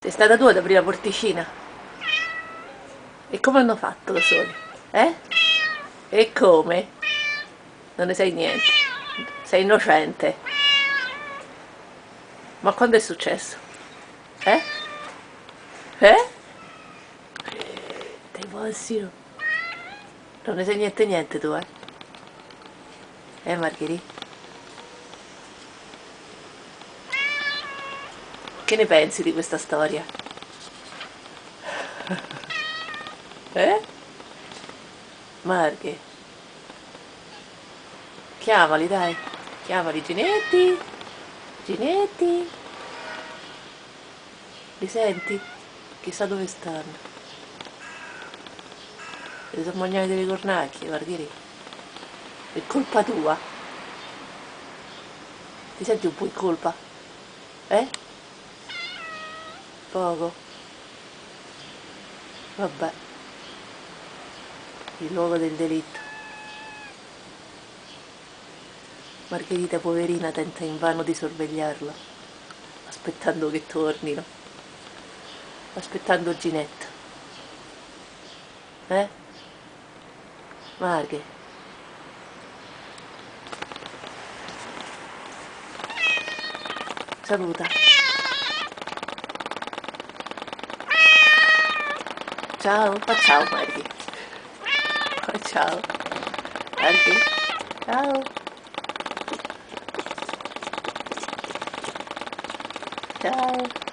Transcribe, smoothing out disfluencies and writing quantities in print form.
Sei stata tu ad aprire la porticina? E come hanno fatto da soli? Eh? E come? Non ne sai niente. Sei innocente. Ma quando è successo? Eh? Eh? Dai Massimo. Non ne sai niente tu, eh? Margherita? Che ne pensi di questa storia? Eh? Marghe? Chiamali, dai. Chiamali, Ginetti. Ginetti. Li senti? Chissà dove stanno. Li sono mangiati delle cornacchie, Margherita. È colpa tua. Ti senti un po' in colpa? Eh? Poco. Vabbè. Il luogo del delitto. Margherita poverina tenta invano di sorvegliarlo, aspettando che tornino, aspettando Ginetta. Marghe? Saluta. Ciao, fa ciao Marghe. Fa ciao. Marghe? Ciao. Ciao.